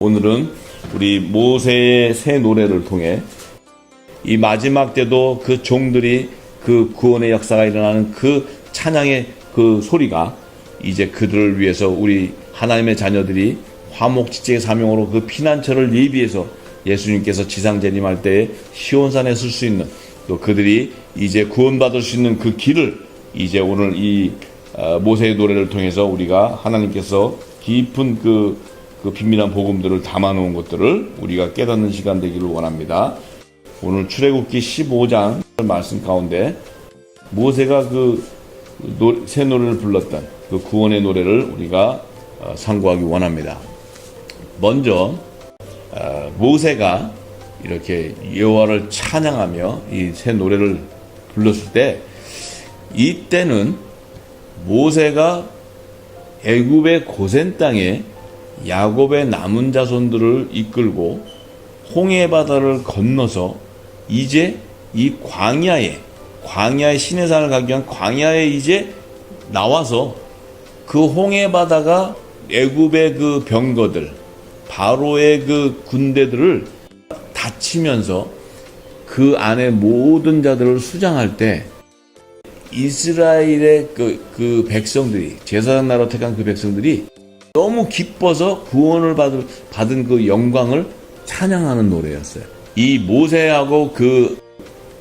오늘은 우리 모세의 새 노래를 통해 이 마지막 때도 그 종들이 그 구원의 역사가 일어나는 그 찬양의 그 소리가 이제 그들을 위해서 우리 하나님의 자녀들이 화목지책의 사명으로 그 피난처를 예비해서 예수님께서 지상 재림할 때에 시온산에 설 수 있는 또 그들이 이제 구원받을 수 있는 그 길을 이제 오늘 이 모세의 노래를 통해서 우리가 하나님께서 깊은 그 비밀한 복음들을 담아놓은 것들을 우리가 깨닫는 시간 되기를 원합니다. 오늘 출애굽기 15장 말씀 가운데 모세가 새 노래를 불렀던 그 구원의 노래를 우리가 상고하기 원합니다. 먼저 모세가 이렇게 여호와를 찬양하며 이 새 노래를 불렀을 때 이때는 모세가 애굽의 고센 땅에 야곱의 남은 자손들을 이끌고 홍해 바다를 건너서 이제 이 광야에 시내산을 가기 위한 광야에 이제 나와서 그 홍해 바다가 애굽의 그 병거들 바로의 그 군대들을 닫히면서 그 안에 모든 자들을 수장할 때 이스라엘의 그 백성들이 제사장 나라로 택한 그 백성들이 너무 기뻐서 구원을 받은 그 영광을 찬양하는 노래였어요. 이 모세하고 그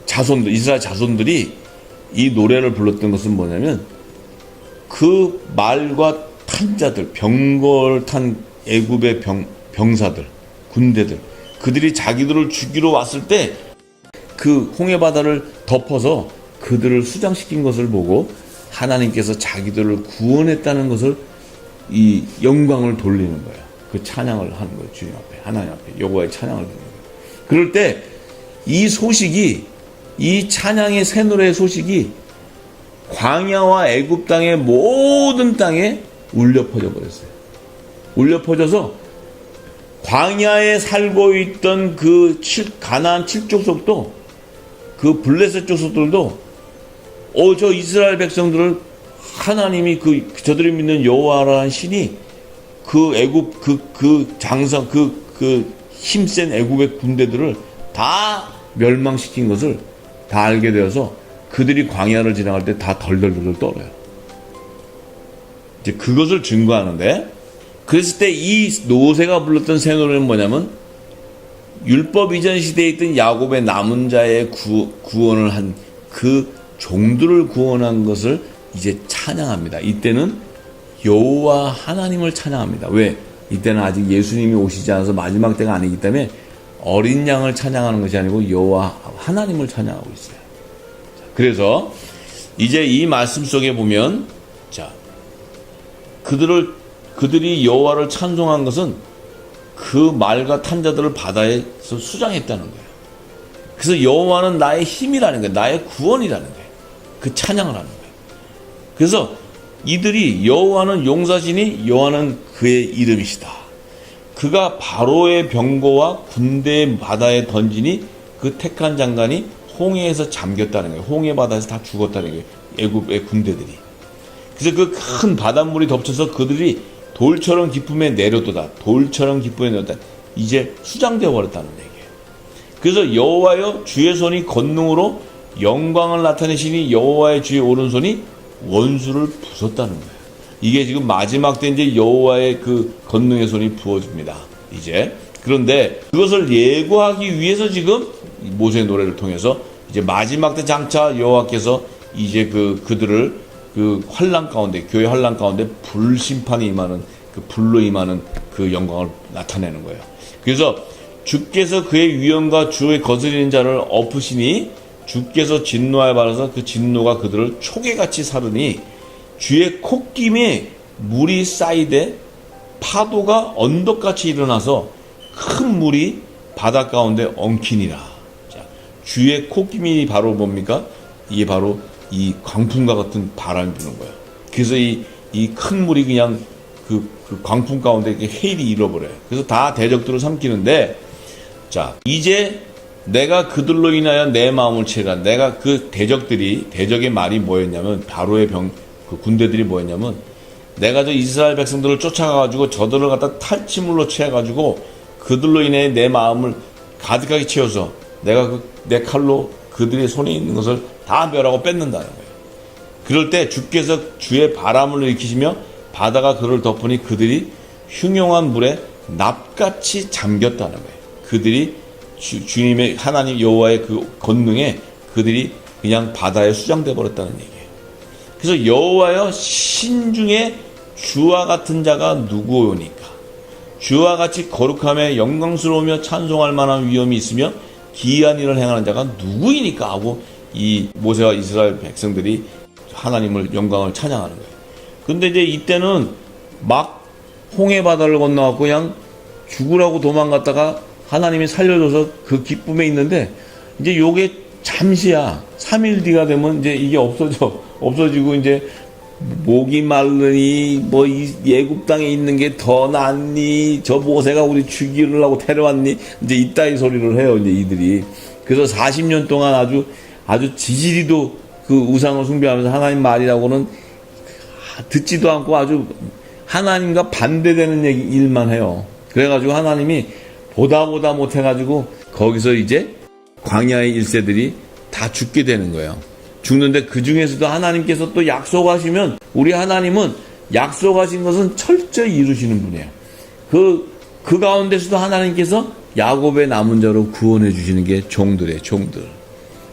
자손들, 이스라엘 자손들이 이 노래를 불렀던 것은 뭐냐면 그 말과 탄 자들, 병거를 탄 애굽의 병사들, 군대들, 그들이 자기들을 죽이러 왔을 때 그 홍해 바다를 덮어서 그들을 수장시킨 것을 보고 하나님께서 자기들을 구원했다는 것을 이 영광을 돌리는 거야. 그 찬양을 하는 거야. 주님 앞에, 하나님 앞에, 여호와의 찬양을 드리는 거야. 그럴 때 이 소식이, 이 찬양의 새 노래의 소식이 광야와 애굽 땅의 모든 땅에 울려 퍼져 버렸어요. 울려 퍼져서 광야에 살고 있던 그 가나안 7족속도 그 블레셋 족속들도 저 이스라엘 백성들을 하나님이 저들이 믿는 여호와라는 신이 그 애굽 그 장성 그 힘센 애굽의 군대들을 다 멸망시킨 것을 다 알게 되어서 그들이 광야를 지나갈 때 다 덜덜덜 떨어요. 이제 그것을 증거하는데, 그랬을 때 이 모세가 불렀던 새 노래는 뭐냐면 율법 이전 시대에 있던 야곱의 남은 자의 구원을 한 그 종들을 구원한 것을 이제 찬양합니다. 이때는 여호와 하나님을 찬양합니다. 왜? 이때는 아직 예수님이 오시지 않아서 마지막 때가 아니기 때문에 어린 양을 찬양하는 것이 아니고 여호와 하나님을 찬양하고 있어요. 그래서 이제 이 말씀 속에 보면 그들이 여호와를 찬송한 것은 그 말과 탄 자들을 바다에서 수장했다는 거예요. 그래서 여호와는 나의 힘이라는 거예요. 나의 구원이라는 거예요. 그 찬양을 하는 거예요. 그래서 이들이 여호와는 용사시니 여호와는 그의 이름이시다. 그가 바로의 병거와 군대의 바다에 던지니 그 택한 장관이 홍해에서 잠겼다는 거예요. 홍해 바다에서 다 죽었다는 거예요. 애굽의 군대들이. 그래서 그 큰 바닷물이 덮쳐서 그들이 돌처럼 기쁨에 내려도다. 돌처럼 기쁨에 내려도다. 이제 수장되어 버렸다는 얘기예요. 그래서 여호와여 주의 손이 권능으로 영광을 나타내시니 여호와의 주의 오른손이 원수를 부쉈다는 거예요. 이게 지금 마지막 때 이제 여호와의 그 권능의 손이 부어집니다. 이제 그런데 그것을 예고하기 위해서 지금 모세의 노래를 통해서 이제 마지막 때 장차 여호와께서 이제 그들을 그 환난 가운데, 교회 환난 가운데 불심판이 임하는 그 불로 임하는 그 영광을 나타내는 거예요. 그래서 주께서 그의 위엄과 주의 거스리는 자를 엎으시니 주께서 진노하여 받아서 그 진노가 그들을 초계같이 사르니 주의 콧김에 물이 쌓이되 파도가 언덕같이 일어나서 큰 물이 바다 가운데 엉키니라. 주의 콧김이 바로 뭡니까? 이게 바로 이 광풍과 같은 바람이 부는 거예요. 그래서 이 큰 물이 그냥 그 광풍 가운데 이렇게 해일이 잃어버려요. 그래서 다 대적들을 삼키는데, 이제 내가 그들로 인하여 내 마음을 채라. 내가 그 대적의 말이 뭐였냐면, 바로의 그 군대들이 뭐였냐면, 내가 저 이스라엘 백성들을 쫓아가가지고 저들을 갖다 탈취물로 취해가지고 그들로 인해 내 마음을 가득하게 채워서 내가 내 칼로 그들의 손에 있는 것을 다 멸하고 뺏는다는 거예요. 그럴 때 주께서 주의 바람을 일으키시며 바다가 그를 덮으니 그들이 흉용한 물에 납같이 잠겼다는 거예요. 그들이 주님의 하나님 여호와의 그 권능에 그들이 그냥 바다에 수장돼 버렸다는 얘기예요. 그래서 여호와여 신중에 주와 같은 자가 누구오니까? 주와 같이 거룩함에 영광스러우며 찬송할 만한 위엄이 있으며 기이한 일을 행하는 자가 누구이니까 하고 이 모세와 이스라엘 백성들이 하나님을 영광을 찬양하는 거예요. 근데 이제 이때는 막 홍해 바다를 건너갖고 그냥 죽으라고 도망갔다가 하나님이 살려줘서 그 기쁨에 있는데 이제 요게 잠시야. 3일 뒤가 되면 이제 이게 없어지고 이제 목이 마르니 뭐 이 예굽 땅에 있는 게 더 낫니? 저 모세가 우리 죽이려고 데려왔니? 이제 이따위 소리를 해요, 이제 이들이. 그래서 40년 동안 아주 지지리도 그 우상을 숭배하면서 하나님 말이라고는 듣지도 않고 아주 하나님과 반대되는 일만 해요. 그래가지고 하나님이 보다 못해가지고 거기서 이제 광야의 1세들이 다 죽게 되는 거예요. 죽는데 그 중에서도 하나님께서 또 약속하시면 우리 하나님은 약속하신 것은 철저히 이루시는 분이에요. 그 가운데서도 하나님께서 야곱의 남은 자로 구원해 주시는 게 종들이에요, 종들.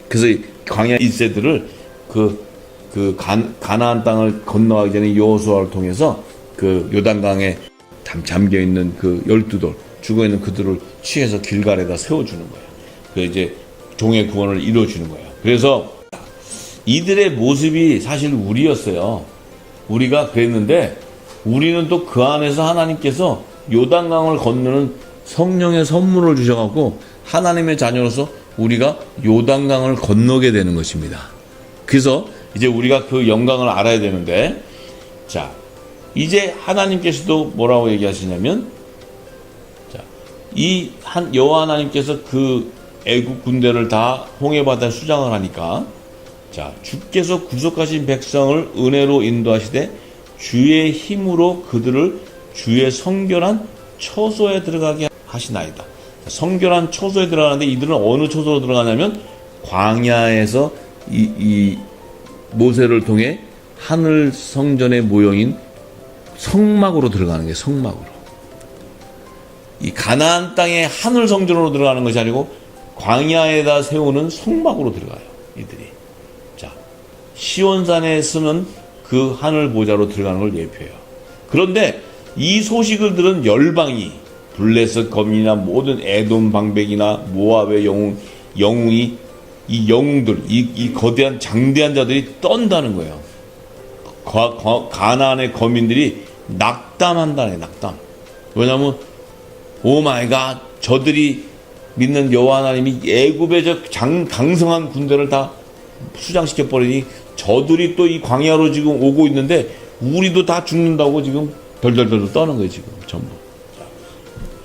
그래서 광야 1세들을 가나안 땅을 건너가기 전에 여호수아를 통해서 그 요단강에 잠겨 있는 그 12돌 죽어 있는 그들을 취해서 길갈에다 세워주는 거예요. 그 이제 종의 구원을 이루어주는 거예요. 그래서 이들의 모습이 사실 우리였어요. 우리가 그랬는데 우리는 또 그 안에서 하나님께서 요단강을 건너는 성령의 선물을 주셔갖고 하나님의 자녀로서 우리가 요단강을 건너게 되는 것입니다. 그래서 이제 우리가 그 영광을 알아야 되는데, 자, 이제 하나님께서도 뭐라고 얘기하시냐면, 자, 여호와 하나님께서 그 애국 군대를 다 홍해바다에 수장을 하니까, 자, 주께서 구속하신 백성을 은혜로 인도하시되 주의 힘으로 그들을 주의 성결한 처소에 들어가게 하시나이다. 성결한 처소에 들어가는데 이들은 어느 처소로 들어가냐면 광야에서 이 모세를 통해 하늘 성전의 모형인 성막으로 들어가는 게 성막으로. 이 가나안 땅의 하늘 성전으로 들어가는 것이 아니고 광야에다 세우는 성막으로 들어가요, 이들이. 자, 시온산에 쓰는 그 하늘 보좌로 들어가는 걸 예표해요. 그런데 이 소식을 들은 열방이 블레셋 거민이나 모든 에돔 방백이나 모압의 영웅이 이 영웅들, 이 거대한 장대한 자들이 떤다는 거예요. 가나안의 거민들이 낙담한다네, 낙담. 왜냐하면 오 마이 갓, 저들이 믿는 여호와 하나님이 애굽의 저 강성한 군대를 다 수장시켜 버리니 저들이 또 이 광야로 지금 오고 있는데 우리도 다 죽는다고 지금 덜덜덜 떠는 거예요, 지금 전부.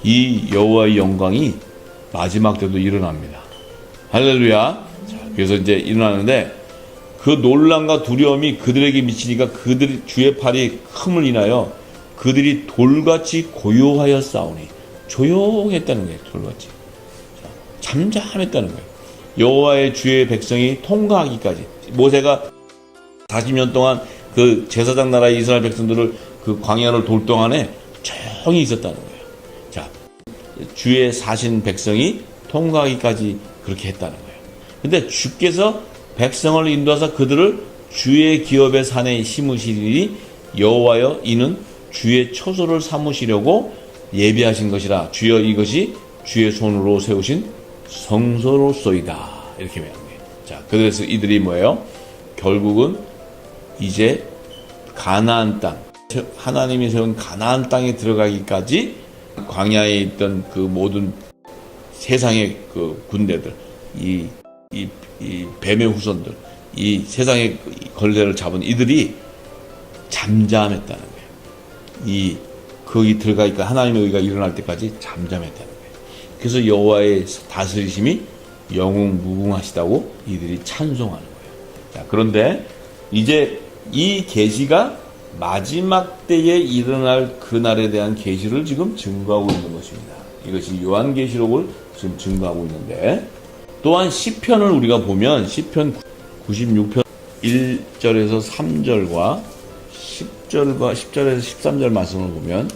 이 여호와의 영광이 마지막 때도 일어납니다. 할렐루야. 자, 그래서 이제 일어나는데 그 놀람과 두려움이 그들에게 미치니까 그들이 주의 팔이 흠을 인하여 그들이 돌같이 고요하여 싸우니, 조용했다는 거예요. 돌같이. 자, 잠잠했다는 거예요. 여호와의 주의 백성이 통과하기까지. 모세가 40년 동안 그 제사장 나라의 이스라엘 백성들을 그 광야를 돌 동안에 조용히 있었다는 거예요. 자, 주의 사신 백성이 통과하기까지 그렇게 했다는 거예요. 근데 주께서 백성을 인도하사 그들을 주의 기업의 산에 심으시리니 여호와여 이는 주의 처소를 삼으시려고 예비하신 것이라. 주여 이것이 주의 손으로 세우신 성소로소이다. 이렇게 말합니다. 자, 그래서 이들이 뭐예요? 결국은 이제 가나안 땅, 하나님이 세운 가나안 땅에 들어가기까지 광야에 있던 그 모든 세상의 그 군대들, 이 뱀의 후손들, 이 세상의 걸레를 잡은 이들이 잠잠했다는 거예요. 거기 들어가니까 하나님의 의가 일어날 때까지 잠잠했다는 거예요. 그래서 여호와의 다스리심이 영웅 무궁하시다고 이들이 찬송하는 거예요. 자, 그런데 이제 이 계시가 마지막 때에 일어날 그날에 대한 계시를 지금 증거하고 있는 것입니다. 이것이 요한계시록을 지금 증거하고 있는데, 또한 시편을 우리가 보면 시편 96편 1절에서 3절과 10절에서 13절 말씀을 보면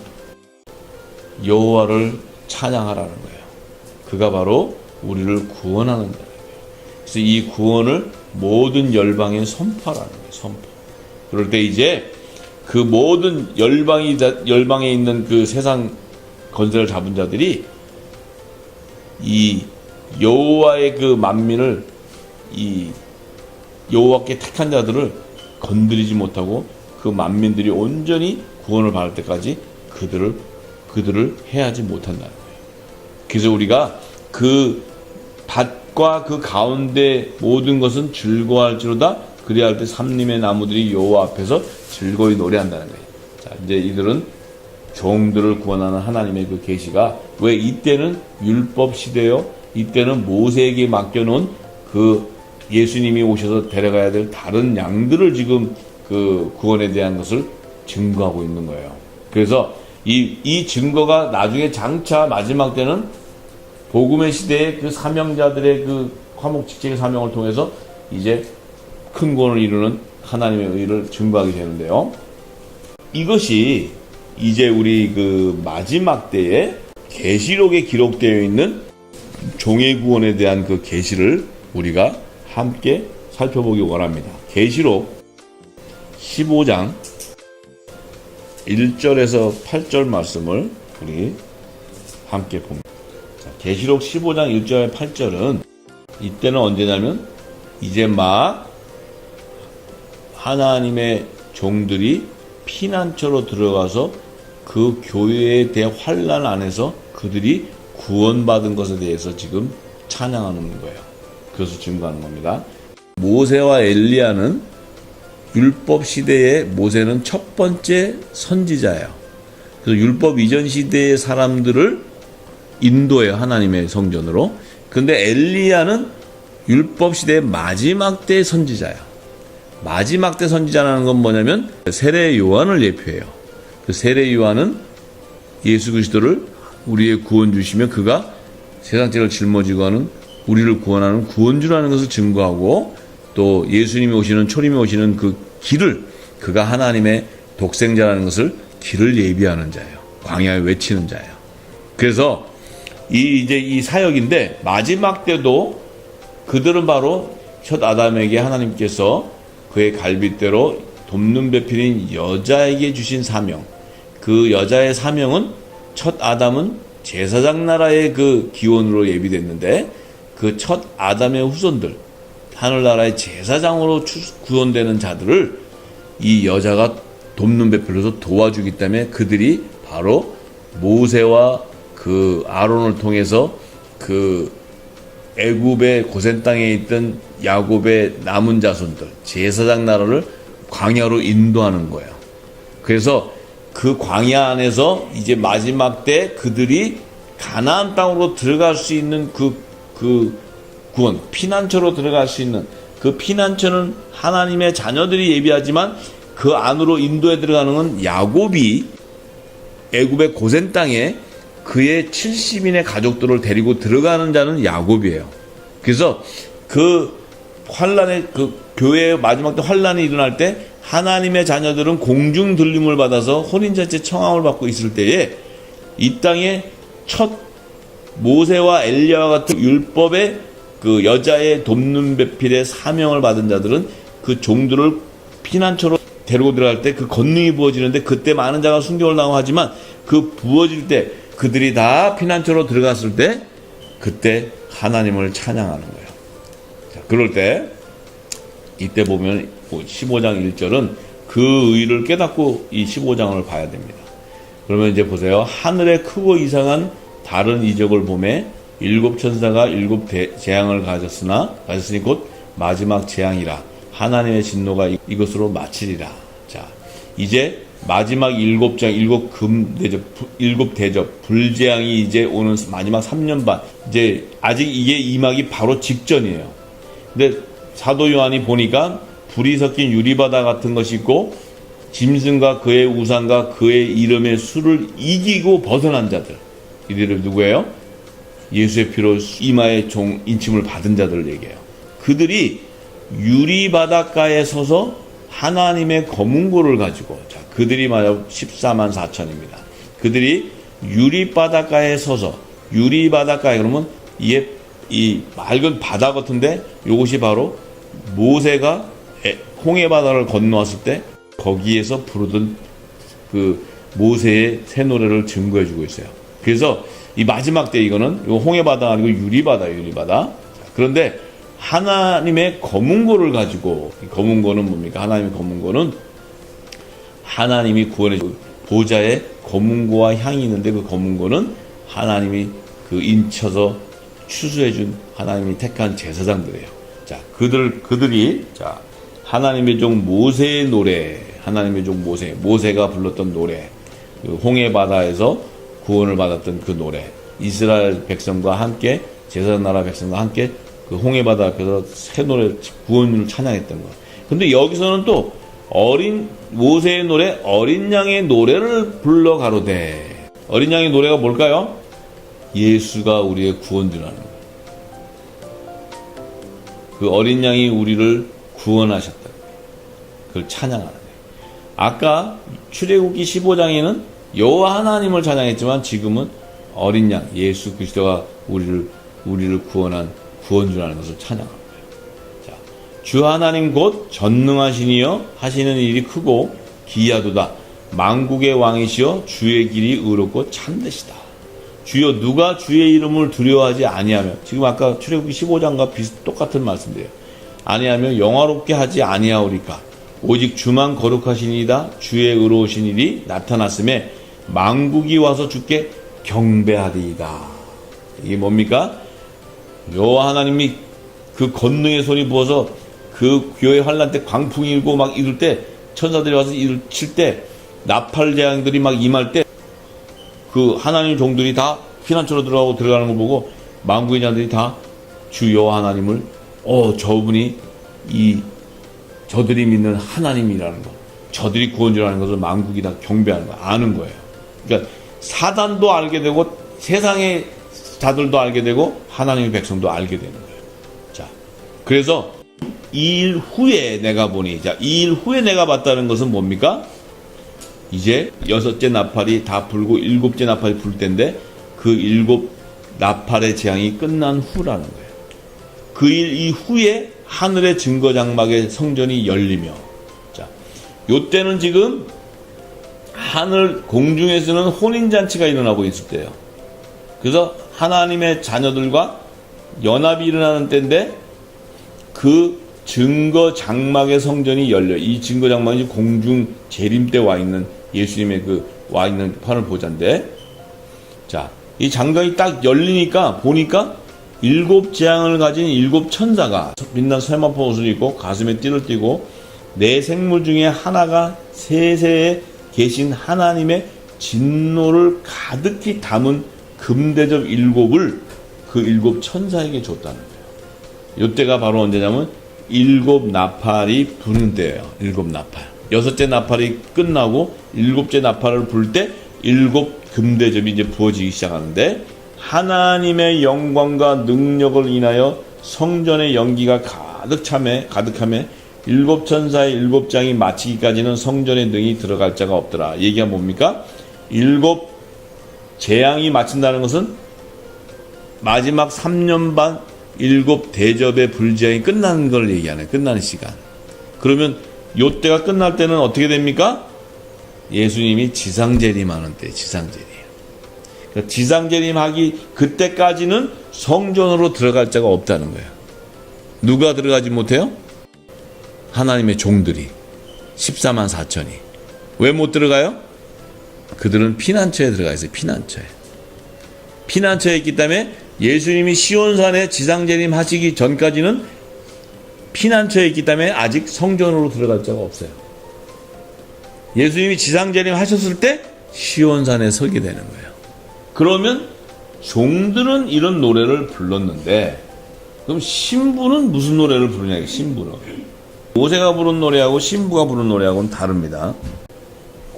여호와를 찬양하라는 거예요. 그가 바로 우리를 구원하는 자예요. 그래서 이 구원을 모든 열방에 선포하라는 거예요. 선포. 그럴 때 이제 그 모든 열방에 있는 그 세상 건설을 잡은 자들이 이 여호와의 그 만민을, 이 여호와께 택한 자들을 건드리지 못하고 그 만민들이 온전히 구원을 받을 때까지 그들을 해하지 못한다는 거예요. 그래서 우리가 그 밭과 그 가운데 모든 것은 즐거워할지로다. 그리할 때 삼림의 나무들이 여호와 앞에서 즐거이 노래한다는 거예요. 자, 이제 이들은 종들을 구원하는 하나님의 그 계시가, 왜 이때는 율법 시대요, 이때는 모세에게 맡겨놓은 그 예수님이 오셔서 데려가야 될 다른 양들을 지금 그 구원에 대한 것을 증거하고 있는 거예요. 그래서 이 증거가 나중에 장차 마지막 때는 복음의 시대의 그 사명자들의 그 화목직책의 사명을 통해서 이제 큰 구원을 이루는 하나님의 의를 증거하게 되는데요. 이것이 이제 우리 그 마지막 때에 계시록에 기록되어 있는 종의 구원에 대한 그 계시를 우리가 함께 살펴보기 원합니다. 계시록 15장 1절에서 8절 말씀을 우리 함께 봅니다. 계시록 15장 1절 8절은 이때는 언제냐면 이제 막 하나님의 종들이 피난처로 들어가서 그 교회에 대한 환난 안에서 그들이 구원받은 것에 대해서 지금 찬양하는 거예요. 그것을 증거하는 겁니다. 모세와 엘리야는 율법 시대에 모세는 첫 번째 선지자예요. 그래서 율법 이전 시대의 사람들을 인도해요. 하나님의 성전으로. 그런데 엘리야는 율법 시대의 마지막 때 선지자예요. 마지막 때 선지자라는 건 뭐냐면 세례 요한을 예표해요. 그 세례 요한은 예수 그리스도를 우리의 구원주시며 그가 세상죄를 짊어지고 하는 우리를 구원하는 구원주라는 것을 증거하고, 또 예수님이 오시는, 초림이 오시는 그 길을, 그가 하나님의 독생자라는 것을 길을 예비하는 자예요. 광야에 외치는 자예요. 그래서 이제 이 사역인데, 마지막 때도 그들은 바로 첫 아담에게 하나님께서 그의 갈빗대로 돕는 배필인 여자에게 주신 사명, 그 여자의 사명은 첫 아담은 제사장 나라의 그 기원으로 예비됐는데, 그 첫 아담의 후손들, 하늘나라의 제사장으로 구원되는 자들을 이 여자가 돕는 배필로서 도와주기 때문에 그들이 바로 모세와 그 아론을 통해서 그 애굽의 고센 땅에 있던 야곱의 남은 자손들, 제사장 나라를 광야로 인도하는 거예요. 그래서 그 광야 안에서 이제 마지막 때 그들이 가나안 땅으로 들어갈 수 있는 그 구원, 피난처로 들어갈 수 있는 그 피난처는 하나님의 자녀들이 예비하지만 그 안으로 인도에 들어가는 건 야곱이 애굽의 고센 땅에 그의 70인의 가족들을 데리고 들어가는 자는 야곱이에요. 그래서 그 환란의 그 교회의 마지막 때 환란이 일어날 때 하나님의 자녀들은 공중 들림을 받아서 혼인잔치 청함을 받고 있을 때에 이 땅에 첫 모세와 엘리야와 같은 율법의 그 여자의 돕는 배필의 사명을 받은 자들은 그 종들을 피난처로 데리고 들어갈 때 그 권능이 부어지는데, 그때 많은 자가 순교를 당하지만 그 부어질 때 그들이 다 피난처로 들어갔을 때 그때 하나님을 찬양하는 거예요. 자, 그럴 때 이때 보면 15장 1절은 그 의를 깨닫고 이 15장을 봐야 됩니다. 그러면 이제 보세요. 하늘에 크고 이상한 다른 이적을 보매 일곱 천사가 일곱 재앙을 가졌으니 곧 마지막 재앙이라. 하나님의 진노가 이것으로 마치리라. 자, 이제 마지막 일곱 대접, 불재앙이 이제 오는 마지막 3년 반. 이제 아직 이게 임하기 바로 직전이에요. 근데 사도 요한이 보니까 불이 섞인 유리바다 같은 것이 있고 짐승과 그의 우상과 그의 이름의 수를 이기고 벗어난 자들. 이들은 누구예요? 예수의 피로 이마에 인침을 받은 자들을 얘기해요. 그들이 유리 바닷가에 서서 하나님의 검은고를 가지고, 자, 그들이 말하면 14만 4천입니다. 그들이 유리 바닷가에 서서, 유리 바닷가에 그러면 이 맑은 바다 같은데 이것이 바로 모세가 홍해 바다를 건너왔을 때 거기에서 부르던 그 모세의 새 노래를 증거해 주고 있어요. 그래서 이 마지막 때 이거는 홍해 바다가 아니고 유리 바다. 그런데 하나님의 검은고를 가지고, 이 검은고는 뭡니까? 하나님의 검은고는 하나님이 구원해 주고 보좌에 검은고와 향이 있는데 그 검은고는 하나님이 그 인쳐서 추수해 준 하나님이 택한 제사장들이에요. 자, 그들이 자, 하나님의 종 모세의 노래, 하나님의 종 모세가 불렀던 노래, 그 홍해 바다에서 구원을 받았던 그 노래, 이스라엘 백성과 함께, 제사장 나라 백성과 함께 그 홍해 바다 앞에서 새 노래, 구원을 찬양했던 거. 근데 여기서는 또 모세의 노래, 어린 양의 노래를 불러 가로되. 어린 양의 노래가 뭘까요? 예수가 우리의 구원주라는 거예요. 그 어린 양이 우리를 구원하셨다. 그걸 찬양하는 거예요. 아까 출애굽기 15장에는 여호와 하나님을 찬양했지만 지금은 어린 양 예수 그리스도가 우리를 구원한 구원주라는 것을 찬양하는 거예요. 자, 주 하나님 곧 전능하시니여 하시는 일이 크고 기이하도다. 만국의 왕이시여 주의 길이 의롭고 참되시다. 주여 누가 주의 이름을 두려워하지 아니하며, 지금 아까 출애굽기 15장과 똑같은 말씀이에요. 아니하며 영화롭게 하지 아니하오리까. 오직 주만 거룩하시니이다. 주의 의로우신 일이 나타났음에 만국이 와서 주께 경배하리이다. 이게 뭡니까? 여호와 하나님이 그 권능의 손이 부어서 그 교회 환란 때 광풍이 일고 막 이럴 때, 천사들이 와서 칠 때, 나팔 재앙들이 막 임할 때 그 하나님 종들이 다 피난처로 들어가는 걸 보고 만국의 자들이 다 주 여호와 하나님을 저분이 저들이 믿는 하나님이라는 것, 저들이 구원주라는 것을 만국이 다 경배하는 거 아는 거예요. 그러니까 사단도 알게 되고 세상의 자들도 알게 되고 하나님의 백성도 알게 되는 거예요. 자, 그래서 2일 후에 내가 보니, 자, 2일 후에 내가 봤다는 것은 뭡니까? 이제 6째 나팔이 다 불고 7째 나팔이 불 때인데 그 7 나팔의 재앙이 끝난 후라는 거예요. 그 일 이후에 하늘의 증거 장막의 성전이 열리며, 자, 요때는 지금 하늘 공중에서는 혼인잔치가 일어나고 있을 때예요. 그래서 하나님의 자녀들과 연합이 일어나는 때인데 그 증거 장막의 성전이 열려. 이 증거 장막이 공중 재림 때 와 있는 예수님의 그 와 있는 판을 보자인데, 자, 이 장막이 딱 열리니까 보니까 7 재앙을 가진 7 천사가 빛난 세마포 옷을 입고 가슴에 띠를 띠고 네 생물 중에 하나가 세세에 계신 하나님의 진노를 가득히 담은 금대접 7을 그 7 천사에게 줬다는 거예요. 이때가 바로 언제냐면 7 나팔이 부는 때예요. 7 나팔. 6째 나팔이 끝나고 7째 나팔을 불 때 7 금대접이 이제 부어지기 시작하는데, 하나님의 영광과 능력을 인하여 성전의 연기가 가득함에 7 천사의 7장이 마치기까지는 성전의 능이 들어갈 자가 없더라. 얘기가 뭡니까? 7 재앙이 마친다는 것은 마지막 3년 반 7 대접의 불재앙이 끝나는 걸 얘기하네. 끝나는 시간. 그러면 요때가 끝날 때는 어떻게 됩니까? 예수님이 지상재림하는 때, 지상재림. 그러니까 지상재림하기 그때까지는 성전으로 들어갈 자가 없다는 거예요. 누가 들어가지 못해요? 하나님의 종들이 14만 4천이. 왜 못 들어가요? 그들은 피난처에 들어가 있어요. 피난처에 있기 때문에 예수님이 시온산에 지상재림 하시기 전까지는 피난처에 있기 때문에 아직 성전으로 들어갈 자가 없어요. 예수님이 지상재림 하셨을 때 시온산에 서게 되는 거예요. 그러면 종들은 이런 노래를 불렀는데, 그럼 신부는 무슨 노래를 부르냐? 신부는 모세가 부른 노래하고 신부가 부른 노래하고는 다릅니다.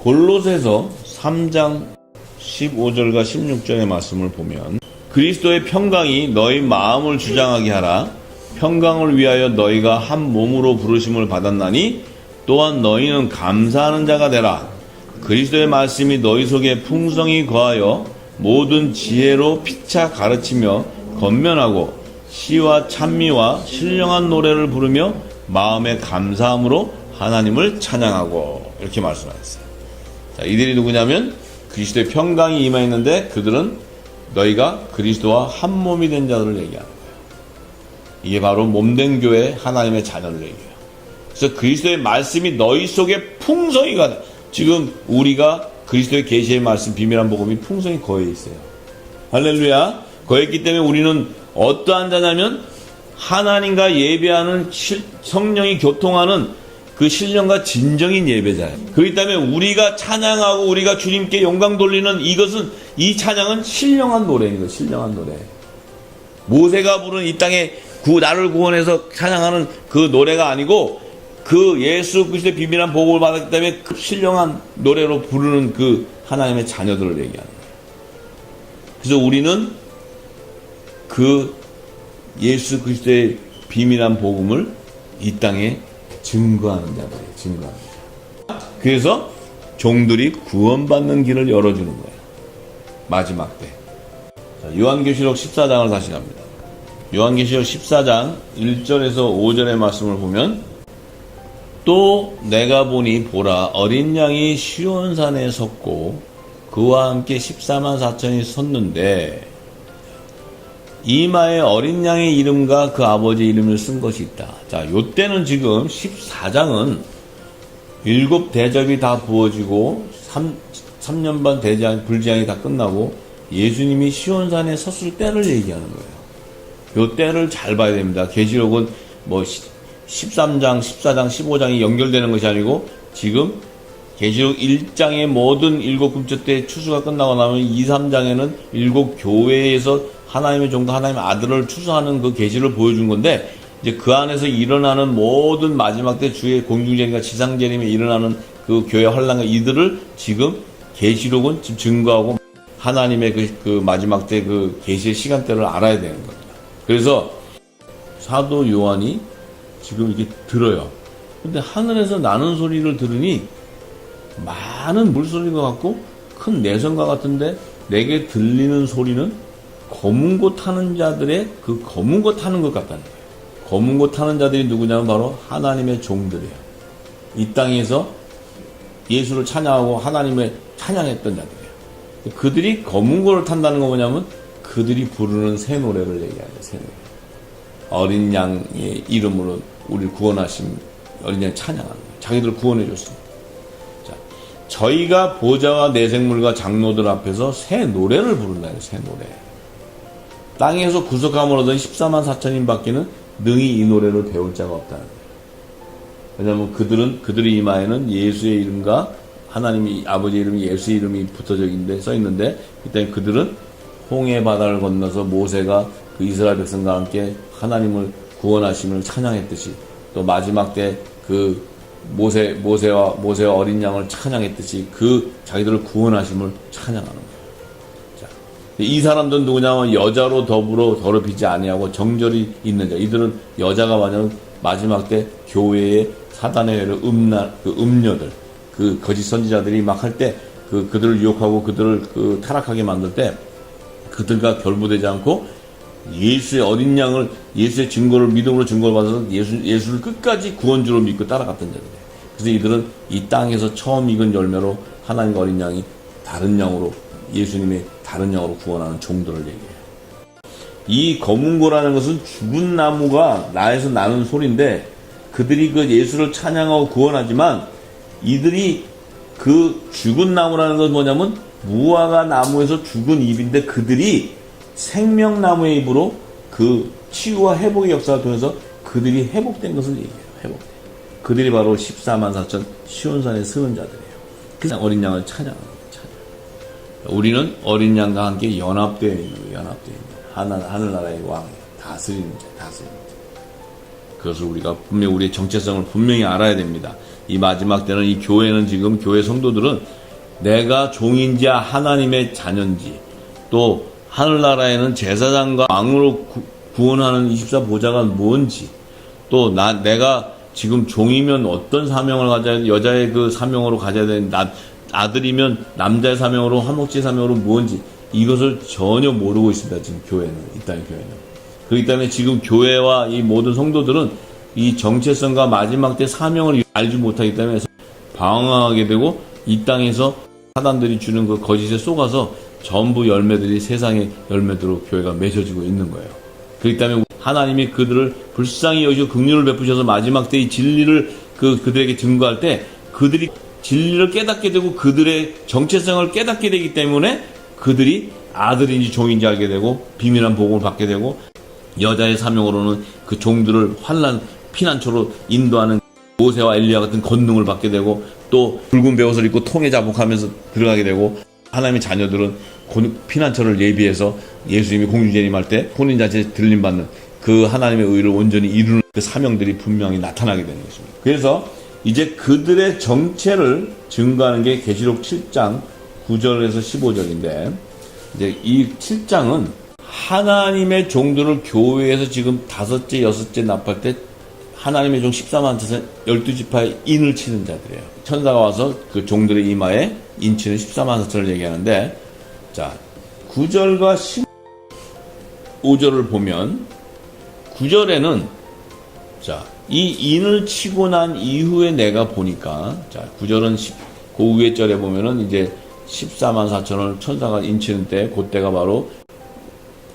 골로새서 3장 15절과 16절의 말씀을 보면 그리스도의 평강이 너희 마음을 주장하게 하라. 평강을 위하여 너희가 한 몸으로 부르심을 받았나니 또한 너희는 감사하는 자가 되라. 그리스도의 말씀이 너희 속에 풍성히 거하여 모든 지혜로 피차 가르치며 건면하고 시와 찬미와 신령한 노래를 부르며 마음의 감사함으로 하나님을 찬양하고, 이렇게 말씀하셨어요. 자, 이들이 누구냐면 그리스도의 평강이 임하였는데 그들은 너희가 그리스도와 한 몸이 된 자들을 얘기하는 거예요. 이게 바로 몸된 교회 하나님의 자녀들 얘기예요. 그래서 그리스도의 말씀이 너희 속에 풍성히 가다. 지금 우리가 그리스도의 계시의 말씀, 비밀한 복음이 풍성히 거해 있어요. 할렐루야. 거했기 때문에 우리는 어떠한 자냐면 하나님과 예배하는 성령이 교통하는 그 신령과 진정인 예배자예요. 그렇기 때문에 우리가 찬양하고 우리가 주님께 영광 돌리는 이 찬양은 신령한 노래인 거예요. 신령한 노래. 모세가 부른 이 땅에 나를 구원해서 찬양하는 그 노래가 아니고 그 예수 그리스도의 비밀한 복음을 받았기 때문에 그 신령한 노래로 부르는 그 하나님의 자녀들을 얘기하는 거예요. 그래서 우리는 그 예수 그리스도의 비밀한 복음을 이 땅에 증거하는 자들이에요. 증거하는 자. 그래서 종들이 구원받는 길을 열어주는 거예요. 마지막 때. 자, 요한계시록 14장을 다시 갑니다. 요한계시록 14장 1절에서 5절의 말씀을 보면 또 내가 보니 보라 어린 양이 시온산에 섰고 그와 함께 14만 4천이 섰는데 이마에 어린 양의 이름과 그 아버지 이름을 쓴 것이 있다. 자, 요때는 지금 14장은 7 대접이 다 부어지고 3년 반 불지향이 다 끝나고 예수님이 시온산에 섰을 때를 얘기하는 거예요. 요 때를 잘 봐야 됩니다. 계시록은 뭐 13장, 14장, 15장이 연결되는 것이 아니고 지금 계시록 1장의 모든 7금초 때 추수가 끝나고 나면 2, 3장에는 7 교회에서 하나님의 종도 하나님의 아들을 추수하는 그 계시를 보여준 건데 이제 그 안에서 일어나는 모든 마지막 때 주의 공중재림과 지상재림에 일어나는 그 교회 환란과 이들을 지금 계시록은 지금 증거하고 하나님의 그 마지막 때 그 계시의 시간대를 알아야 되는 겁니다. 그래서 사도 요한이 지금 이렇게 들어요. 근데 하늘에서 나는 소리를 들으니 많은 물소리인 것 같고 큰 내성과 같은데 내게 들리는 소리는 검은 고 타는 자들의 그 검은 고 타는 것 같다는 거예요. 검은 고 타는 자들이 누구냐면 바로 하나님의 종들이에요. 이 땅에서 예수를 찬양하고 하나님의 찬양했던 자들이에요. 그들이 검은 고를 탄다는 건 뭐냐면 그들이 부르는 새 노래를 얘기하죠. 새 노래. 어린 양의 이름으로 우리를 구원하신 어린 양 찬양하는 거예요. 자기들을 구원해 줬습니다. 자, 저희가 보좌와 내생물과 장로들 앞에서 새 노래를 부른다는 새 노래. 땅에서 구속함을 얻은 14만 4천인 밖에는 능히 이 노래를 배울 자가 없다는 거예요. 왜냐하면 그들의 이마에는 예수의 이름과 하나님이 아버지의 이름이 예수의 이름이 붙어져 있는데 써 있는데 이때 그들은 홍해 바다를 건너서 모세가 그 이스라엘 백성과 함께 하나님을 구원하심을 찬양했듯이 또 마지막 때 그 모세와 어린 양을 찬양했듯이 그 자기들을 구원하심을 찬양하는 거예요. 자, 이 사람들은 누구냐면 여자로 더불어 더럽히지 아니하고 정절이 있는 자. 이들은 여자가 만약 마지막 때 교회의 사단의 회를 음녀들, 그 거짓 선지자들이 막 할 때 그들을 유혹하고 그들을 타락하게 만들 때 그들과 결부되지 않고 예수의 어린 양을 예수의 증거를 믿음으로 증거를 받아서 예수를 끝까지 구원주로 믿고 따라갔던 자들이에요. 그래서 이들은 이 땅에서 처음 익은 열매로 하나님과 어린 양이 다른 양으로 예수님의 다른 양으로 구원하는 종들을 얘기해요. 이 검은고라는 것은 죽은 나무가 나에서 나는 소리인데 그들이 그 예수를 찬양하고 구원하지만 이들이 그 죽은 나무라는 것은 뭐냐면 무화과 나무에서 죽은 잎인데 그들이 생명나무의 잎으로 그 치유와 회복의 역사를 통해서 그들이 회복된 것을 얘기해요. 회복된. 그들이 바로 14만 4천 시온산에 서은 자들이에요. 그래서 어린 양을 찬양하는 거예요. 우리는 어린 양과 함께 연합되어 있는 거예요. 연합되어 있는 거예요. 하늘나라의 왕, 다스리는 자, 다스리는 자. 그것을 우리가 분명히 우리의 정체성을 분명히 알아야 됩니다. 이 마지막 때는 이 교회는 지금 교회 성도들은 내가 종인지 하나님의 자녀인지, 또 하늘나라에는 제사장과 왕으로 구원하는 24보좌가 뭔지, 또 내가 지금 종이면 어떤 사명을 가져야 돼, 여자의 그 사명으로 가져야 되는, 아들이면 남자의 사명으로, 화목제의 사명으로 뭔지, 이것을 전혀 모르고 있습니다. 지금 교회는, 이 땅의 교회는. 그렇기 때문에 지금 교회와 이 모든 성도들은 이 정체성과 마지막 때 사명을 알지 못하기 때문에 방황하게 되고, 이 땅에서 사단들이 주는 그 거짓에 속아서 전부 열매들이 세상의 열매들로 교회가 맺어지고 있는 거예요. 그렇기 때문에 하나님이 그들을 불쌍히 여기시고 긍휼을 베푸셔서 마지막 때 이 진리를 그들에게 증거할 때 그들이 진리를 깨닫게 되고 그들의 정체성을 깨닫게 되기 때문에 그들이 아들인지 종인지 알게 되고 비밀한 복음을 받게 되고, 여자의 사명으로는 그 종들을 환난 피난처로 인도하는 모세와 엘리야 같은 권능을 받게 되고, 또 붉은 베옷을 입고 통에 자복하면서 들어가게 되고, 하나님의 자녀들은 피난처를 예비해서 예수님이 공주재림할 때 혼인잔치에 들림받는 그 하나님의 의를 온전히 이루는 그 사명들이 분명히 나타나게 되는 것입니다. 그래서 이제 그들의 정체를 증거하는 게 계시록 7장 9절에서 15절인데, 이제 이 7장은 하나님의 종들을 교회에서 지금 5째, 6째 납할 때 하나님의 종 14만 12지파에 인을 치는 자들이에요. 천사가 와서 그 종들의 이마에 인치는 14만 4천을 얘기하는데, 자, 9절과 15절을 보면, 9절에는, 자, 이 인을 치고 난 이후에 내가 보니까, 자, 9절은 그 위에 절에 보면은 이제 14만 4천을 천사가 인치는 때, 그때가 바로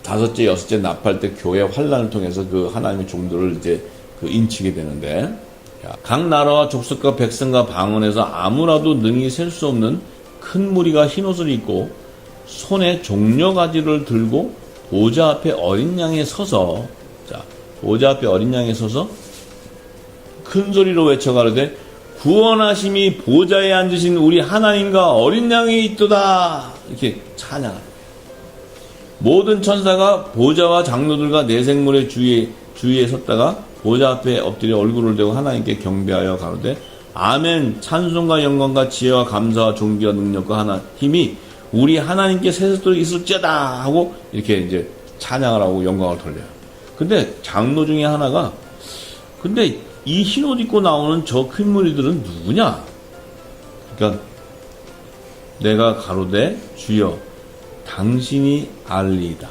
5째, 6째 납할 때 교회 환란을 통해서 그 하나님의 종들을 이제 그 인치게 되는데, 각 나라와 족속과 백성과 방언에서 아무라도 능히 셀 수 없는 큰 무리가 흰옷을 입고 손에 종려가지를 들고 보좌 앞에 어린 양에 서서, 자, 보좌 앞에 어린 양에 서서 큰 소리로 외쳐가로되 구원하심이 보좌에 앉으신 우리 하나님과 어린 양이 있도다, 이렇게 찬양합니다. 모든 천사가 보좌와 장로들과 내생물의 주위에 섰다가 보좌 앞에 엎드려 얼굴을 대고 하나님께 경배하여 가로되 아멘, 찬송과 영광과 지혜와 감사와 존귀와 능력과 힘이 우리 하나님께 세세토록 있을지어다 하고 이렇게 이제 찬양을 하고 영광을 돌려요. 근데 장로 중에 하나가, 근데 이 흰옷 입고 나오는 저 큰 무리들은 누구냐? 그러니까 내가 가로되 주여 당신이 알리이다.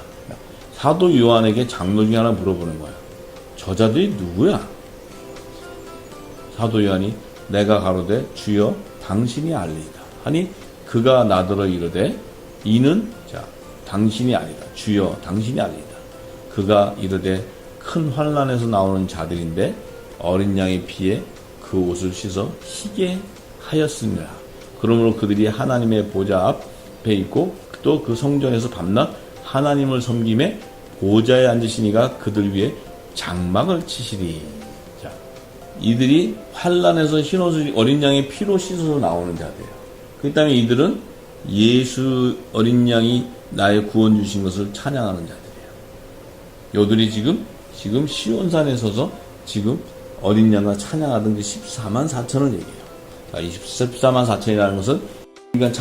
사도 요한에게 장로 중에 하나 물어보는 거야. 저자들이 누구야? 사도 요한이 내가 가로되 주여 당신이 알리이다 하니 그가 나더러 이르되 이는, 자, 당신이 아니다. 주여 당신이 알리이다. 그가 이르되 큰 환난에서 나오는 자들인데 어린 양의 피에 그 옷을 씻어 희게 하였으니라. 그러므로 그들이 하나님의 보좌 앞에 있고 또 그 성전에서 밤낮 하나님을 섬김에 보좌에 앉으시니가 그들 위에 장막을 치시리. 자, 이들이 환난에서 흰옷을 어린 양의 피로 씻어서 나오는 자들이에요. 그 다음에 이들은 예수 어린 양이 나의 구원 주신 것을 찬양하는 자들이에요. 요들이 지금 시온산에 서서 지금 어린 양과 찬양하던 그 14만 4천을 얘기해요. 자, 이 14만 4천이라는 것은 인간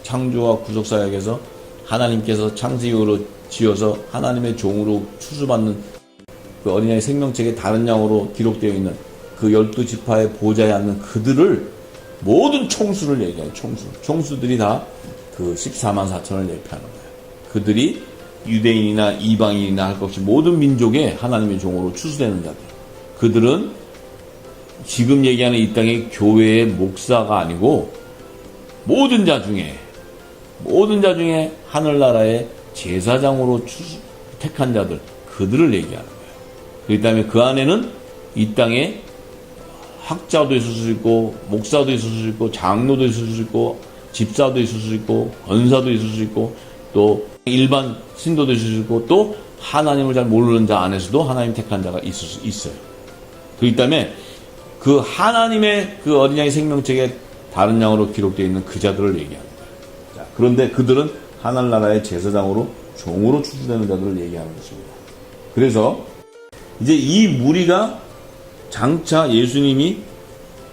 창조와 구속사역에서 하나님께서 창세기로 지어서 하나님의 종으로 추수받는 그 어린 양의 생명책에 다른 양으로 기록되어 있는 그 12지파의 보좌에 앉는 그들을 모든 총수를 얘기해요. 총수들이 다 그 14만 4천을 예표하는 거예요. 그들이 유대인이나 이방인이나 할 것 없이 모든 민족의 하나님의 종으로 추수되는 자들. 그들은 지금 얘기하는 이 땅의 교회의 목사가 아니고 모든 자 중에 하늘나라의 제사장으로 택한 자들, 그들을 얘기하는 거예요. 그렇기 때문에 그 안에는 이 땅에 학자도 있을 수 있고, 목사도 있을 수 있고, 장로도 있을 수 있고, 집사도 있을 수 있고, 권사도 있을 수 있고, 또 일반 신도도 있을 수 있고, 또 하나님을 잘 모르는 자 안에서도 하나님 택한 자가 있을 수 있어요. 그렇기 때문에 그 하나님의 그 어린 양의 생명책에 다른 양으로 기록되어 있는 그 자들을 얘기하는 거예요. 자, 그런데 그들은 하늘나라의 제사장으로 종으로 추수되는 자들을 얘기하는 것입니다. 그래서 이제 이 무리가 장차 예수님이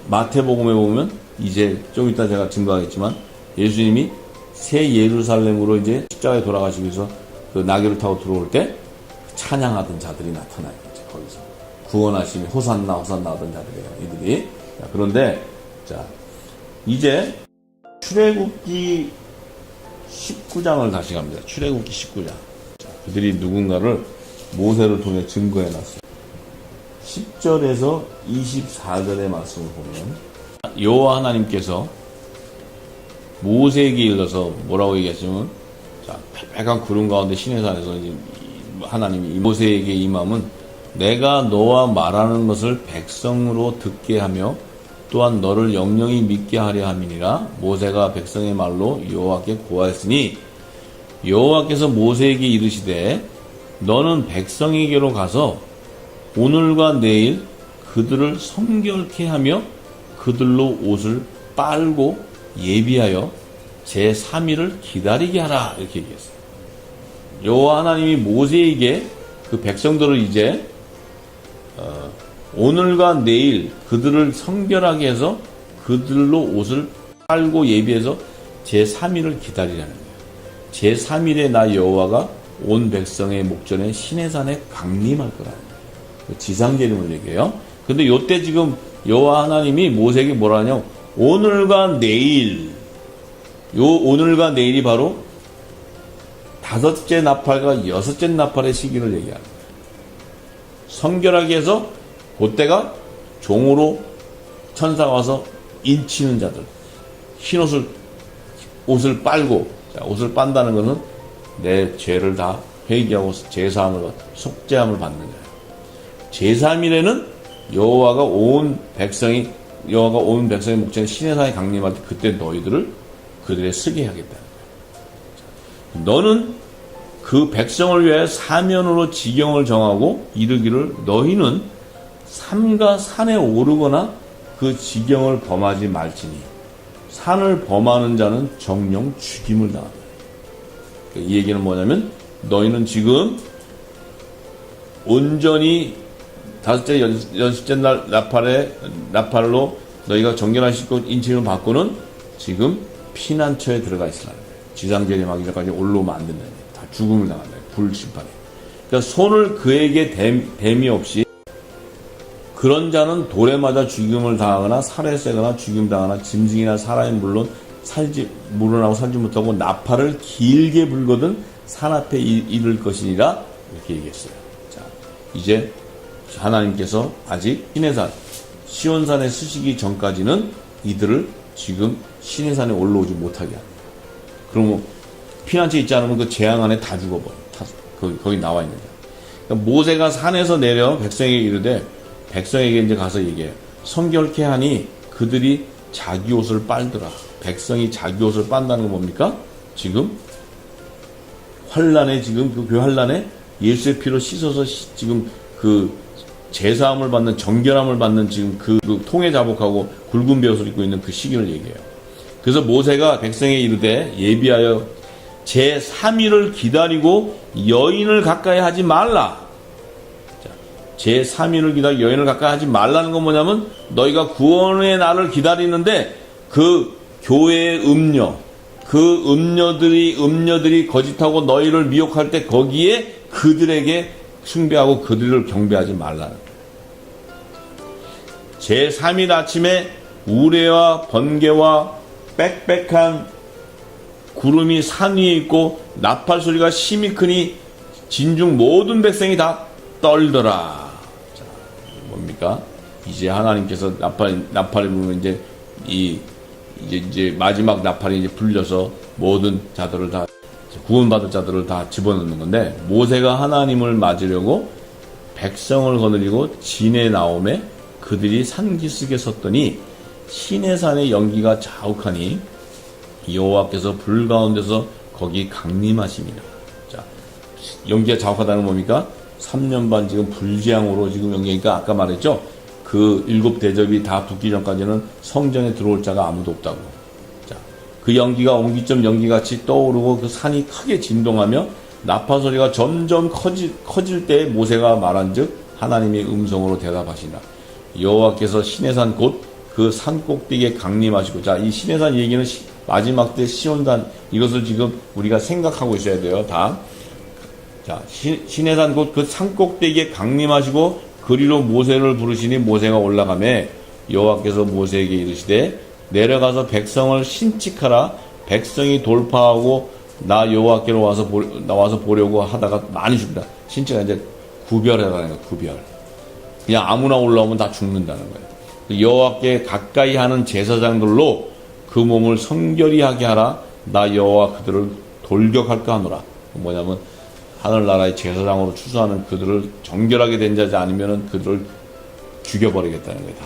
마태복음에 보면 이제 좀 이따 제가 증거하겠지만 예수님이 새 예루살렘으로 이제 십자가에 돌아가시기 위해서 그 나귀를 타고 들어올 때 찬양하던 자들이 나타나요. 이제 거기서 구원하심이 호산나 호산나 하던 자들이에요. 이들이. 자, 그런데 자 이제 출애굽기 19장을 다시 갑니다. 출애굽기 19장. 자, 그들이 누군가를 모세를 통해 증거해 놨어요. 10절에서 24절의 말씀을 보면 여호와 하나님께서 모세에게 일러서 뭐라고 얘기했으면 자, 빨간 구름 가운데 시내산에서 이제 하나님이 모세에게 임함은 내가 너와 말하는 것을 백성으로 듣게 하며 또한 너를 영영히 믿게 하려 함이니라. 모세가 백성의 말로 여호와께 고하였으니 여호와께서 모세에게 이르시되 너는 백성에게로 가서 오늘과 내일 그들을 성결케 하며 그들로 옷을 빨고 예비하여 제3일을 기다리게 하라. 이렇게 얘기했어요. 여호와 하나님이 모세에게 그 백성들을 이제 오늘과 내일 그들을 성결하게 해서 그들로 옷을 빨고 예비해서 제3일을 기다리라는 거예요. 제3일에 나 여호와가 온 백성의 목전에 시내산에 강림할 거라는 거예요. 지상계림을 얘기해요. 근데 요때 지금 여호와 하나님이 모세에게 뭐라 하냐? 오늘과 내일, 요 오늘과 내일이 바로 다섯째 나팔과 여섯째 나팔의 시기를 얘기하는 거예요. 성결하게 해서 그때가 종으로 천사가 와서 인치는 자들, 흰 옷을 빨고, 자, 옷을 빤다는 것은 내 죄를 다 회개하고 제사함을 속죄함을 받는 거예요. 제3일에는 여호와가 온 백성의 목전에 시내산에 강림할 때 그때 너희들을 그들의 쓰게 하겠다는 거예요. 너는 그 백성을 위하여 사면으로 지경을 정하고 이르기를 너희는 삼가 산에 오르거나 그 지경을 범하지 말지니 산을 범하는 자는 정령 죽임을 당한다. 이 얘기는 뭐냐면 너희는 지금 온전히 다섯째 여섯째 날 나팔로 너희가 정결하시고 인침을 받고는 지금 피난처에 들어가 있으라는 거예요. 지상재림하기 전까지 올라오면 안 된다는 거예요. 다 죽음을 당한다. 불심판에. 그러니까 손을 그에게 댐이 없이 그런 자는 돌에 맞아 죽임을 당하거나 살해 세거나 죽임 당하거나 짐승이나 사람이 물론 물러나고 살지 못하고 나팔을 길게 불거든 산 앞에 이를 것이니라 이렇게 얘기했어요. 자, 이제 하나님께서 아직 시온산에 쓰시기 전까지는 이들을 지금 시내산에 올라오지 못하게 합니다. 그러면 피난처에 있지 않으면 그 재앙 안에 다 죽어버려. 거기 나와 있는 거야. 그러니까 모세가 산에서 내려 백성에게 이르되 백성에게 이제 가서 얘기해요. 성결케 하니 그들이 자기 옷을 빨더라. 백성이 자기 옷을 빤다는 건 뭡니까? 지금 환란에 지금 그 환란에 예수의 피로 씻어서 지금 그 제사함을 받는 정결함을 받는 지금 그 통에 자복하고 굵은 베옷을 입고 있는 그 시기를 얘기해요. 그래서 모세가 백성에 이르되 예비하여 제3일을 기다리고 여인을 가까이 하지 말라. 제3일을 기다리고 여인을 가까이 하지 말라는 건 뭐냐면 너희가 구원의 날을 기다리는데 그 교회의 그 음녀들이 거짓하고 너희를 미혹할 때 거기에 그들에게 숭배하고 그들을 경배하지 말라는 거예요. 제3일 아침에 우레와 번개와 빽빽한 구름이 산 위에 있고 나팔 소리가 심히 크니 진중 모든 백성이 다 떨더라. 자, 뭡니까? 이제 하나님께서 나팔을 불면 이제 마지막 나팔이 이제 불려서 모든 자들을 다 구원받을 자들을 다 집어넣는 건데 모세가 하나님을 맞으려고 백성을 거느리고 진에 나오매 그들이 산기슭에 섰더니 시내산의 연기가 자욱하니 여호와께서 불 가운데서 거기 강림하심이라. 자, 연기가 자욱하다는 건 뭡니까? 3년 반 지금 불재앙으로 지금 연기니까 아까 말했죠? 그 7 대접이 다 붙기 전까지는 성전에 들어올 자가 아무도 없다고. 자, 그 연기가 옹기점 연기같이 떠오르고 그 산이 크게 진동하며 나팔 소리가 점점 커질 때 모세가 말한즉 하나님의 음성으로 대답하시나. 여호와께서 시내산 곧 그 산 꼭대기에 강림하시고. 자, 이 시내산 얘기는 마지막 때 시온산, 이것을 지금 우리가 생각하고 있어야 돼요. 다. 자, 시내산 곧 그 산 꼭대기에 강림하시고 그리로 모세를 부르시니 모세가 올라가매 여호와께서 모세에게 이르시되 내려가서 백성을 신칙하라. 백성이 돌파하고 나 여호와께로 나와서 보려고 하다가 많이 죽는다. 신칙하 이제 구별해라는 거예요. 구별. 그냥 아무나 올라오면 다 죽는다는 거예요. 여호와께 가까이 하는 제사장들로 그 몸을 성결히 하게 하라. 나 여호와 그들을 돌격할까 하노라. 뭐냐면 하늘나라의 제사장으로 추수하는 그들을 정결하게 된 자지 아니면은 그들을 죽여버리겠다는 거다.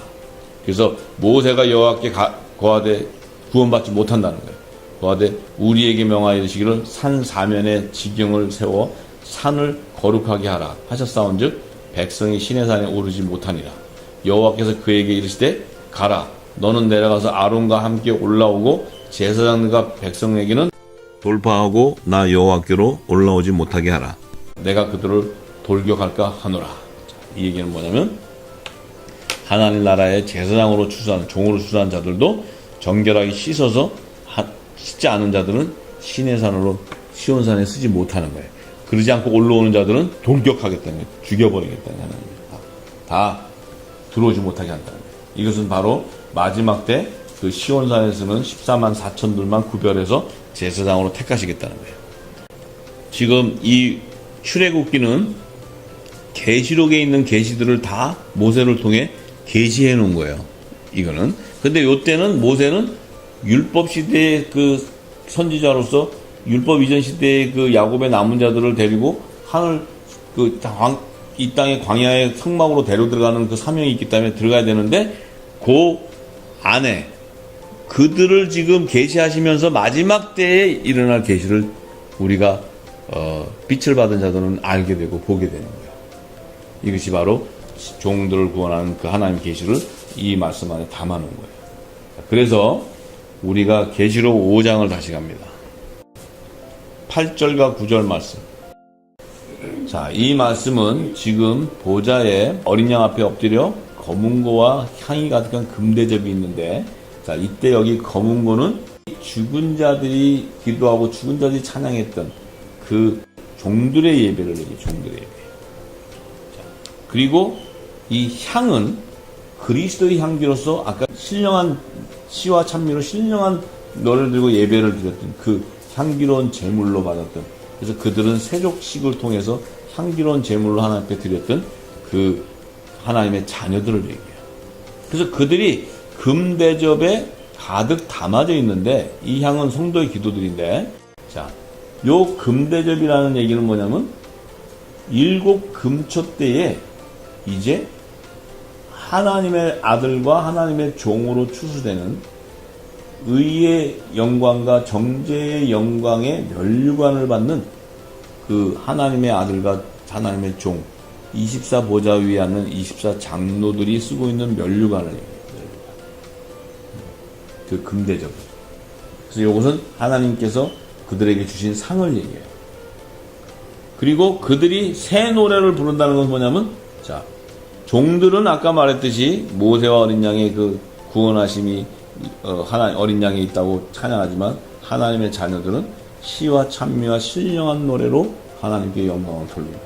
그래서 모세가 여호와께 거하되 구원받지 못한다는 거예요. 거하되 우리에게 명하여 이르시기를 산 사면에 지경을 세워 산을 거룩하게 하라 하셨사온즉 백성이 시내산에 오르지 못하니라. 여호와께서 그에게 이르시되 가라. 너는 내려가서 아론과 함께 올라오고 제사장들과 백성에게는 돌파하고 나 여호와께로 올라오지 못하게 하라. 내가 그들을 돌격할까 하노라. 이 얘기는 뭐냐면 하나님 나라의 제사장으로 추수한 종으로 추수한 자들도 정결하게 씻어서 씻지 않은 자들은 시내산으로 시온산에 쓰지 못하는 거예요. 그러지 않고 올라오는 자들은 돌격하겠다는 거예요. 죽여버리겠다는 거예요. 다 들어오지 못하게 한다는 거예요. 이것은 바로 마지막 때 그 시온산에서는 14만 4천들만 구별해서 제사장으로 택하시겠다는 거예요. 지금 이 출애굽기는 계시록에 있는 계시들을 다 모세를 통해 계시해 놓은 거예요. 이거는. 근데 요때는 모세는 율법 시대의 그 선지자로서 율법 이전 시대의 그 야곱의 남은 자들을 데리고 하늘 이 땅의 광야의 성막으로 데려 들어가는 그 사명이 있기 때문에 들어가야 되는데 그 안에 그들을 지금 계시하시면서 마지막 때에 일어날 계시를 우리가 빛을 받은 자들은 알게 되고 보게 되는 거예요. 이것이 바로 종들을 구원하는 그 하나님의 계시를 이 말씀 안에 담아 놓은 거예요. 그래서 우리가 계시록 5장을 다시 갑니다. 8절과 9절 말씀. 자, 이 말씀은 지금 보좌에 어린 양 앞에 엎드려 검은고와 향이 가득한 금대접이 있는데, 자, 이때 여기 검은고는 죽은 자들이 기도하고 죽은 자들이 찬양했던 그 종들의 예배를 얘기해요. 종들의 예배. 자, 그리고 이 향은 그리스도의 향기로서 아까 신령한 시와 찬미로 신령한 노래를 들고 예배를 드렸던 그 향기로운 제물로 받았던, 그래서 그들은 세족식을 통해서 향기로운 제물로 하나님께 드렸던 그 하나님의 자녀들을 얘기해요. 그래서 그들이 금대접에 가득 담아져 있는데 이 향은 성도의 기도들인데, 자, 요 금대접이라는 얘기는 뭐냐면 7 금초 때에 이제 하나님의 아들과 하나님의 종으로 추수되는 의의 영광과 정죄의 영광의 면류관을 받는 그 하나님의 아들과 하나님의 종 24 보좌 위에 앉는 24 장로들이 쓰고 있는 면류관을 얘기해요. 그 금대접. 그래서 이것은 하나님께서 그들에게 주신 상을 얘기해요. 그리고 그들이 새 노래를 부른다는 것은 뭐냐면, 자, 종들은 아까 말했듯이 모세와 어린 양의 그 구원하심이 하나님 어린 양이 있다고 찬양하지만 하나님의 자녀들은 시와 찬미와 신령한 노래로 하나님께 영광을 돌립니다.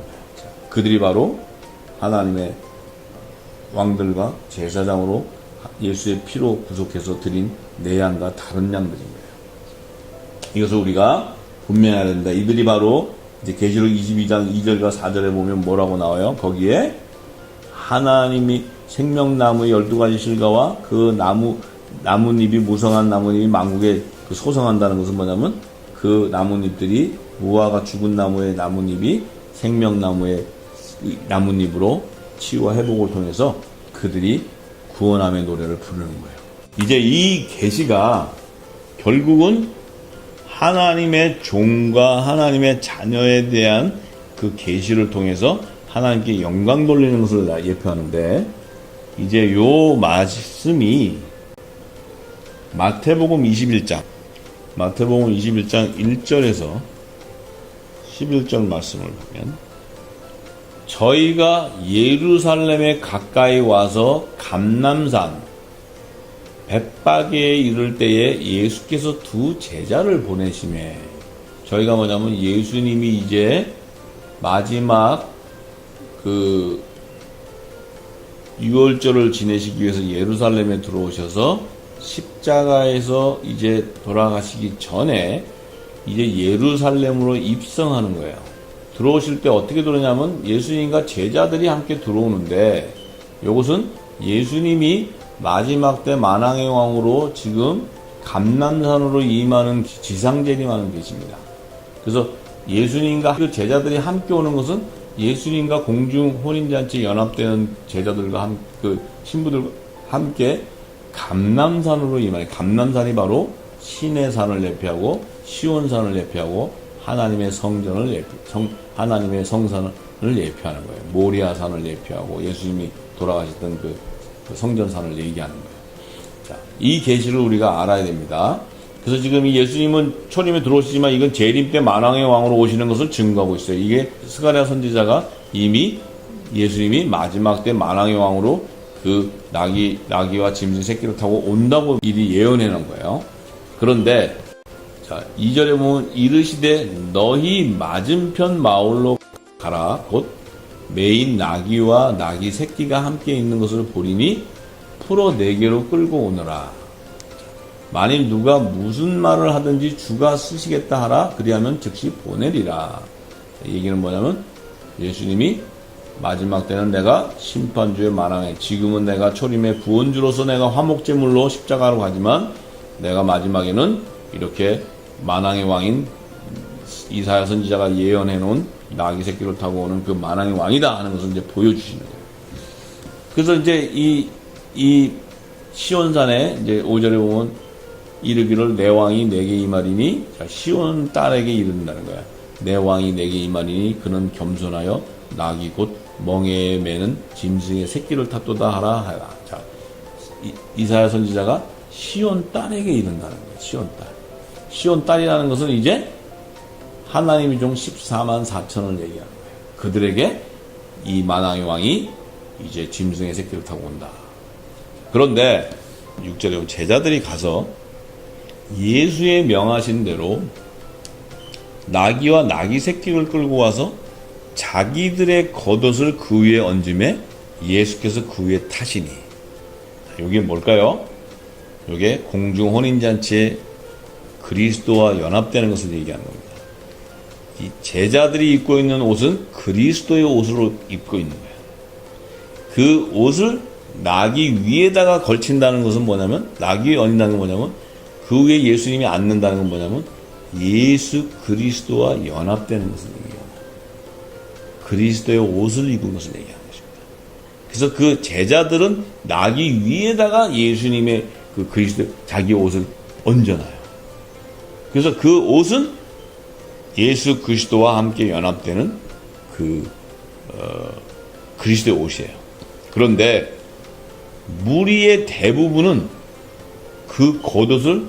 그들이 바로 하나님의 왕들과 제사장으로 예수의 피로 구속해서 드린 내 양과 다른 양들인 거예요. 이것을 우리가 분명해야 된다. 이들이 바로 이제 계시록 22장 2절과 4절에 보면 뭐라고 나와요? 거기에 하나님이 생명나무의 12가지 실과와 그 나뭇잎이 무성한 나뭇잎이 만국에 그 소성한다는 것은 뭐냐면 그 나뭇잎들이 무화과 죽은 나무의 나뭇잎이 생명나무의 나뭇잎으로 치유와 회복을 통해서 그들이 구원함의 노래를 부르는 거예요. 이제 이 계시가 결국은 하나님의 종과 하나님의 자녀에 대한 그 계시를 통해서 하나님께 영광 돌리는 것을 예표하는데, 이제 요 말씀이 마태복음 21장 1절에서 11절 말씀을 보면, 저희가 예루살렘에 가까이 와서 감람산 벳바게에 이를 때에 예수께서 두 제자를 보내심에, 저희가 뭐냐면 예수님이 이제 마지막 그 유월절을 지내시기 위해서 예루살렘에 들어오셔서 십자가에서 이제 돌아가시기 전에 이제 예루살렘으로 입성하는 거예요. 들어오실 때 어떻게 들어오냐면 예수님과 제자들이 함께 들어오는데, 이것은 예수님이 마지막 때 만왕의 왕으로 지금 감람산으로 임하는 지상재림하는 계십니다. 그래서 예수님과 그 제자들이 함께 오는 것은 예수님과 공중 혼인잔치에 연합되는 제자들과 그 신부들과 함께 감람산으로 임하는, 감람산이 바로 신의 산을 예표하고 시온산을 예표하고 하나님의 성전을 하나님의 성산을 예표하는 거예요. 모리아산을 예표하고 예수님이 돌아가셨던 그 성전산을 얘기하는 거예요. 자, 이 계시를 우리가 알아야 됩니다. 그래서 지금 이 예수님은 초림에 들어오시지만 이건 재림 때 만왕의 왕으로 오시는 것을 증거하고 있어요. 이게 스가랴 선지자가 이미 예수님이 마지막 때 만왕의 왕으로 그 나귀와 짐승 새끼를 타고 온다고 미리 예언해 놓은 거예요. 그런데 자, 2절에 보면 이르시되 너희 맞은편 마을로 가라. 곧 메인 나귀와 나귀 새끼가 함께 있는 것을 보리니 풀어 내게로 끌고 오너라. 만일 누가 무슨 말을 하든지 주가 쓰시겠다 하라. 그리하면 즉시 보내리라. 이 얘기는 뭐냐면 예수님이 마지막 때는 내가 심판주의 만왕에, 지금은 내가 초림의 구원주로서 내가 화목제물로 십자가로 가지만 내가 마지막에는 이렇게 만왕의 왕인 이사야 선지자가 예언해 놓은 나귀 새끼를 타고 오는 그 만왕의 왕이다 하는 것을 이제 보여주시는 거예요. 그래서 이제 이 시온산에 이제 5절에 보면 이르기를 내 왕이 내게 임하리니, 시온 딸에게 이른다는 거야. 내 왕이 내게 임하리니 그는 겸손하여 나귀 곧 멍에에 매는 짐승의 새끼를 탔도다 하라. 자, 이사야 선지자가 시온 딸에게 이른다는 거예요. 시온 딸. 시온 딸이라는 것은 이제 하나님의 종 14만 4천을 얘기하는 거예요. 그들에게 이 만왕의 왕이 이제 짐승의 새끼를 타고 온다. 그런데 6절에 보면 제자들이 가서 예수의 명하신 대로 나귀와 나귀 새끼를 끌고 와서 자기들의 겉옷을 그 위에 얹음에 예수께서 그 위에 타시니, 이게 뭘까요? 이게 공중 혼인잔치에 그리스도와 연합되는 것을 얘기하는 겁니다. 이 제자들이 입고 있는 옷은 그리스도의 옷으로 입고 있는 거예요. 그 옷을 나귀 위에다가 걸친다는 것은 뭐냐면, 나귀 위에 얹는다는 건 뭐냐면, 그 위에 예수님이 앉는다는 건 뭐냐면 예수 그리스도와 연합되는 것을 얘기합니다. 그리스도의 옷을 입은 것을 얘기하는 것입니다. 그래서 그 제자들은 나귀 위에다가 예수님의 그 그리스도 자기 옷을 얹어놔요. 그래서 그 옷은 예수 그리스도와 함께 연합되는 그리스도의 옷이에요. 그런데 무리의 대부분은 그 겉옷을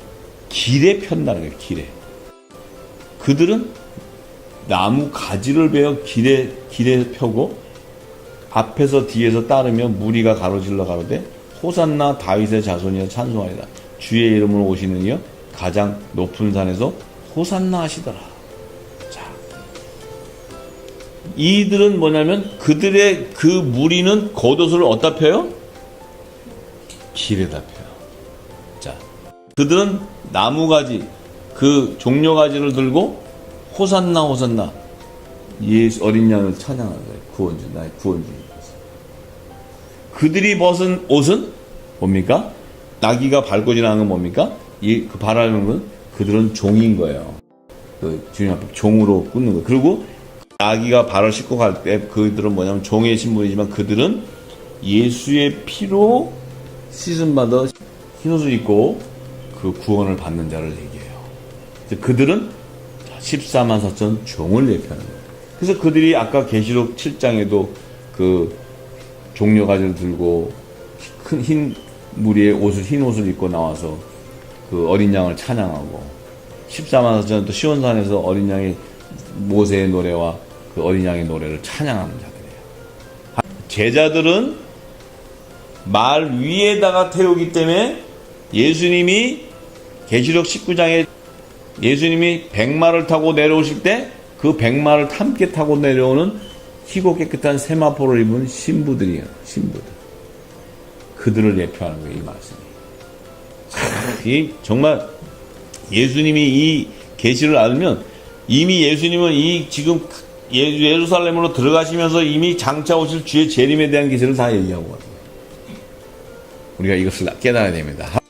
길에 편다는 거예요. 길에. 그들은 나무 가지를 베어 길에 펴고 앞에서 뒤에서 따르며 무리가 가로질러 가로되 호산나 다윗의 자손이여 찬송하리다. 주의 이름으로 오시는 이여 가장 높은 산에서 호산나 하시더라. 자, 이들은 뭐냐면 그들의 그 무리는 겉옷을 어디다 펴요? 길에다 펴요. 자, 그들은 나무가지, 그 종려가지를 들고 호산나 호산나 예수 어린 양을 찬양하는 거예요. 구원주, 나의 구원주. 그들이 벗은 옷은 뭡니까? 나귀가 밟고 지나가는 건 뭡니까? 그 바라는 건 그들은 종인 거예요. 그 주님 앞에 종으로 끊는 거예요. 그리고 나귀가 발을 씻고 갈 때 그들은 뭐냐면 종의 신분이지만 그들은 예수의 피로 씻음 받아 흰옷을 입고 그 구원을 받는 자를 얘기해요. 그들은 14만 4천 종을 예표하는 거예요. 그래서 그들이 아까 계시록 7장에도 그 종려가지를 들고 큰 흰 무리의 옷을 흰 옷을 입고 나와서 그 어린 양을 찬양하고 14만 4천 또 시온산에서 어린 양의 모세의 노래와 그 어린 양의 노래를 찬양하는 자들이에요. 제자들은 말 위에다가 태우기 때문에 예수님이 계시록 19장에 예수님이 백마를 타고 내려오실 때 그 백마를 함께 타고 내려오는 희고 깨끗한 세마포를 입은 신부들이에요. 신부들. 그들을 예표하는 거예요. 이 말씀이. 이 정말 예수님이 이 계시를 알면 이미 예수님은 이 지금 예루살렘으로 들어가시면서 이미 장차 오실 주의 재림에 대한 계시를 다 얘기하고 가요. 우리가 이것을 깨달아야 됩니다.